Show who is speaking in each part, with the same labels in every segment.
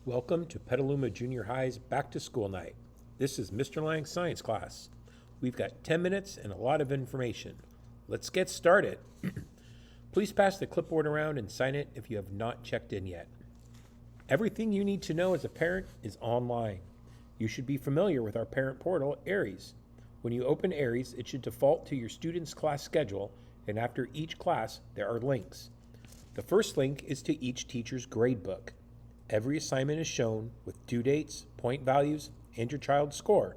Speaker 1: Welcome to Petaluma Junior High's Back to School Night. This is Mr. Lang's science class. We've got 10 minutes and a lot of information. Let's get started. Please pass the clipboard around and sign it if you have not checked in yet. Everything you need to know as a parent is online. You should be familiar with our parent portal, Aries. When you open Aries, it should default to your student's class schedule, and after each class, there are links. The first link is to each teacher's gradebook. Every assignment is shown with due dates, point values, and your child's score.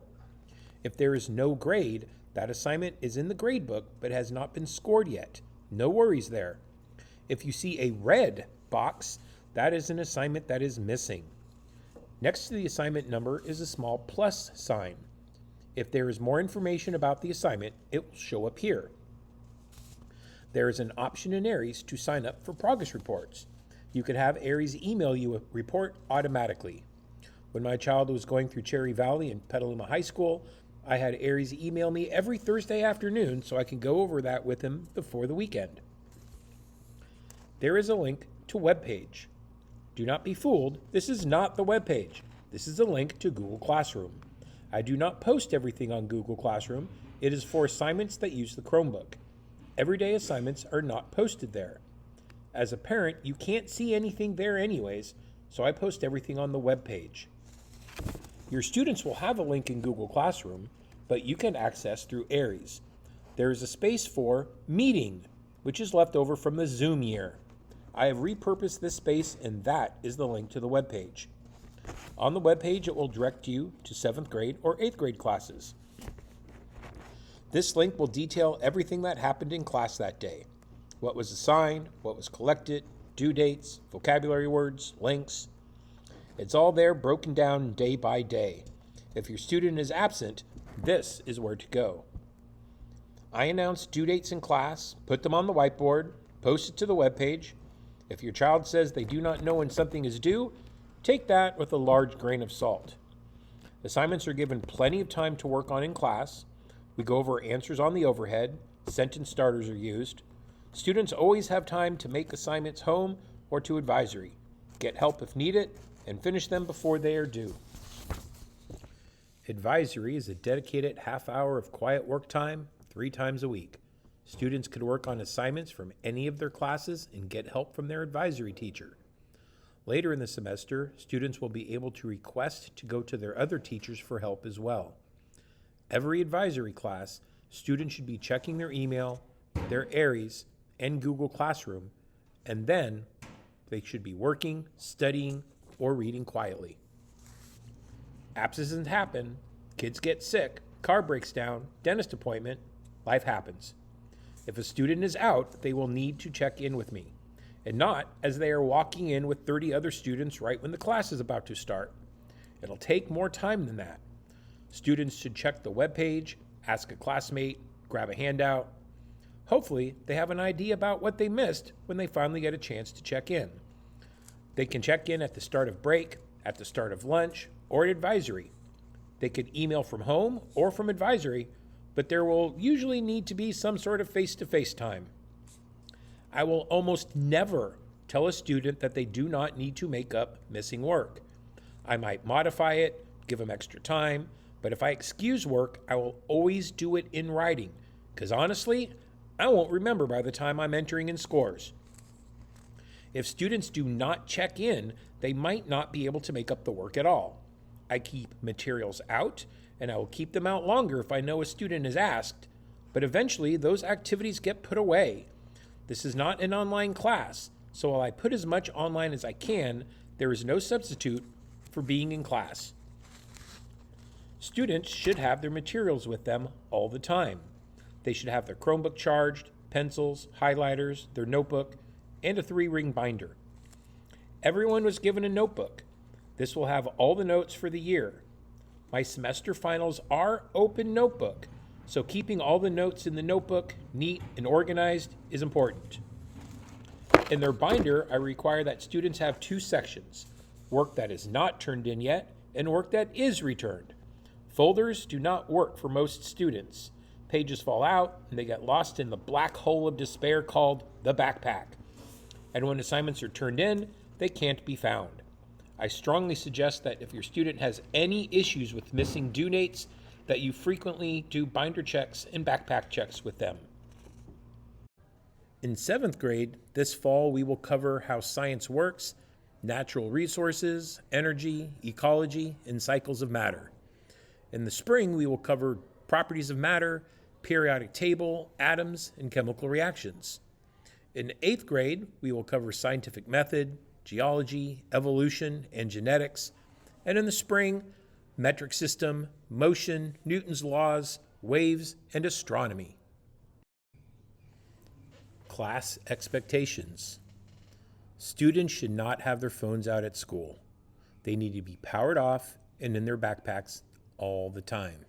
Speaker 1: If there is no grade, that assignment is in the gradebook but has not been scored yet. No worries there. If you see a red box, that is an assignment that is missing. Next to the assignment number is a small plus sign. If there is more information about the assignment, it will show up here. There is an option in Aries to sign up for progress reports. You could have Aries email you a report automatically. When my child was going through Cherry Valley and Petaluma High School, I had Aries email me every Thursday afternoon so I can go over that with him before the weekend. There is a link to webpage. Do not be fooled, this is not the webpage. This is a link to Google Classroom. I do not post everything on Google Classroom. It is for assignments that use the Chromebook. Everyday assignments are not posted there. As a parent, you can't see anything there anyways, so I post everything on the web page. Your students will have a link in Google Classroom, but you can access through Aries. There is a space for Meeting, which is left over from the Zoom year. I have repurposed this space, and that is the link to the web page. On the web page, it will direct you to 7th grade or 8th grade classes. This link will detail everything that happened in class that day. What was assigned, what was collected, due dates, vocabulary words, links. It's all there broken down day by day. If your student is absent, this is where to go. I announce due dates in class, put them on the whiteboard, post it to the webpage. If your child says they do not know when something is due, take that with a large grain of salt. Assignments are given plenty of time to work on in class. We go over answers on the overhead, sentence starters are used. Students always have time to make assignments home or to advisory, get help if needed, and finish them before they are due. Advisory is a dedicated half hour of quiet work time 3 times a week. Students could work on assignments from any of their classes and get help from their advisory teacher. Later in the semester, students will be able to request to go to their other teachers for help as well. Every advisory class, students should be checking their email, their Aries, and Google Classroom, and then they should be working, studying, or reading quietly. Absences happen, kids get sick, car breaks down, dentist appointment, life happens. If a student is out, they will need to check in with me, and not as they are walking in with 30 other students right when the class is about to start. It'll take more time than that. Students should check the webpage, ask a classmate, grab a handout. Hopefully, they have an idea about what they missed when they finally get a chance to check in. They can check in at the start of break, at the start of lunch, or at advisory. They could email from home or from advisory, but there will usually need to be some sort of face-to-face time. I will almost never tell a student that they do not need to make up missing work. I might modify it, give them extra time, but if I excuse work, I will always do it in writing, because honestly, I won't remember by the time I'm entering in scores. If students do not check in, they might not be able to make up the work at all. I keep materials out, and I will keep them out longer if I know a student is asked, but eventually those activities get put away. This is not an online class, so while I put as much online as I can, there is no substitute for being in class. Students should have their materials with them all the time. They should have their Chromebook charged, pencils, highlighters, their notebook, and a 3-ring binder. Everyone was given a notebook. This will have all the notes for the year. My semester finals are open notebook, so keeping all the notes in the notebook neat and organized is important. In their binder, I require that students have 2 sections, work that is not turned in yet and work that is returned. Folders do not work for most students. Pages fall out and they get lost in the black hole of despair called the backpack. And when assignments are turned in, they can't be found. I strongly suggest that if your student has any issues with missing due dates, that you frequently do binder checks and backpack checks with them. In 7th grade, this fall we will cover how science works, natural resources, energy, ecology, and cycles of matter. In the spring, we will cover properties of matter, periodic table, atoms, and chemical reactions. In 8th grade, we will cover scientific method, geology, evolution, and genetics. And in the spring, metric system, motion, Newton's laws, waves, and astronomy. Class expectations. Students should not have their phones out at school. They need to be powered off and in their backpacks all the time.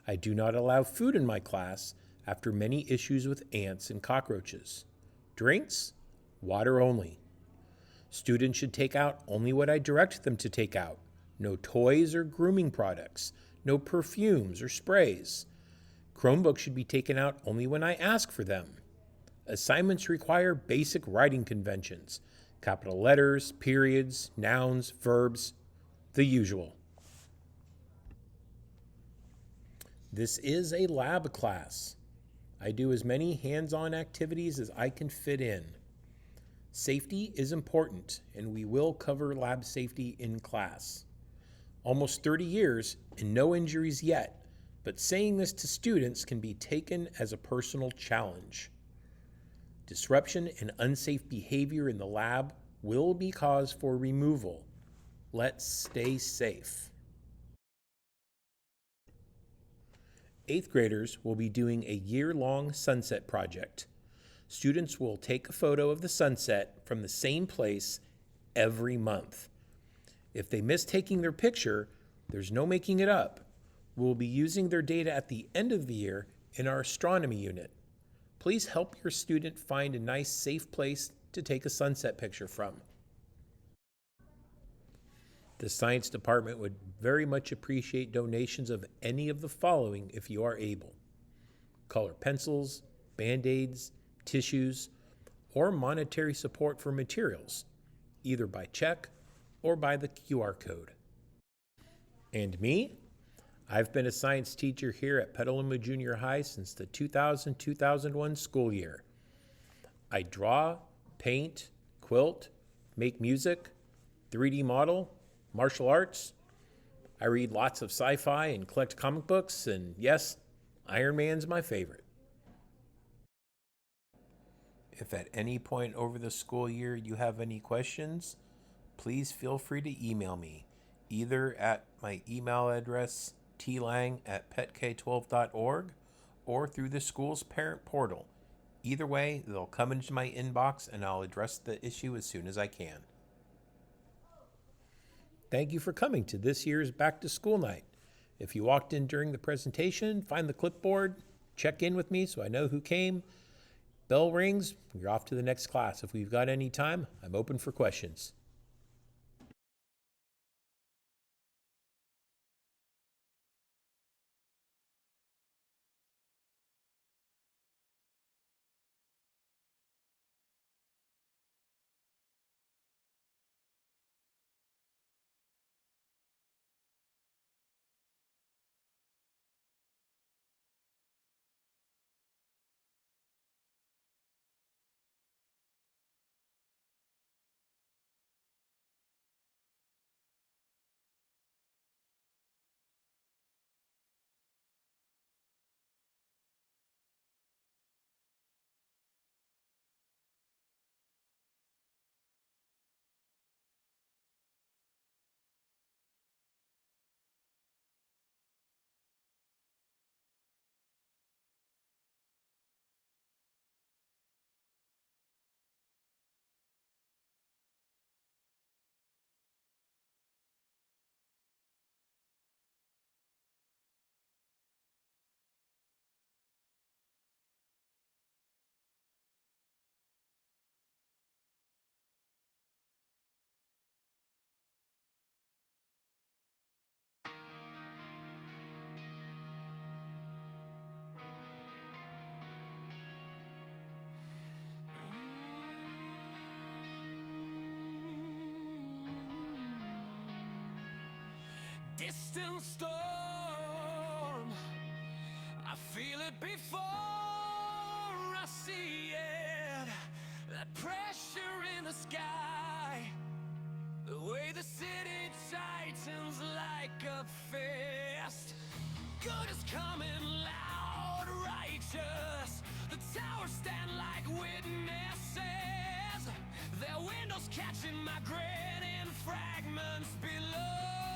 Speaker 1: I do not allow food in my class after many issues with ants and cockroaches. Drinks? Water only. Students should take out only what I direct them to take out. No toys or grooming products. No perfumes or sprays. Chromebooks should be taken out only when I ask for them. Assignments require basic writing conventions, capital letters, periods, nouns, verbs, the usual. This is a lab class. I do as many hands-on activities as I can fit in. Safety is important, and we will cover lab safety in class. Almost 30 years and no injuries yet, but saying this to students can be taken as a personal challenge. Disruption and unsafe behavior in the lab will be cause for removal. Let's stay safe. 8th graders will be doing a year-long sunset project. Students will take a photo of the sunset from the same place every month. If they miss taking their picture, there's no making it up. We'll be using their data at the end of the year in our astronomy unit. Please help your student find a nice, safe place to take a sunset picture from. The science department would very much appreciate donations of any of the following if you are able: color pencils, Band-Aids, tissues, or monetary support for materials, either by check or by the QR code. And me? I've been a science teacher here at Petaluma Junior High since the 2000-2001 school year. I draw, paint, quilt, make music, 3D model, martial arts. I read lots of sci-fi and collect comic books, and yes, Iron Man's my favorite. If at any point over the school year you have any questions, please feel free to email me, either at my email address tlang@petk12.org or through the school's parent portal. Either way, they'll come into my inbox and I'll address the issue as soon as I can. Thank you for coming to this year's Back to School Night. If you walked in during the presentation, find the clipboard, check in with me so I know who came. Bell rings, you're off to the next class. If we've got any time, I'm open for questions.
Speaker 2: distant storm. I feel it before I see it. That pressure in the sky, the way the city tightens like a fist. Good is coming, loud, righteous. The towers stand like witnesses. Their windows catching my grin in fragments below.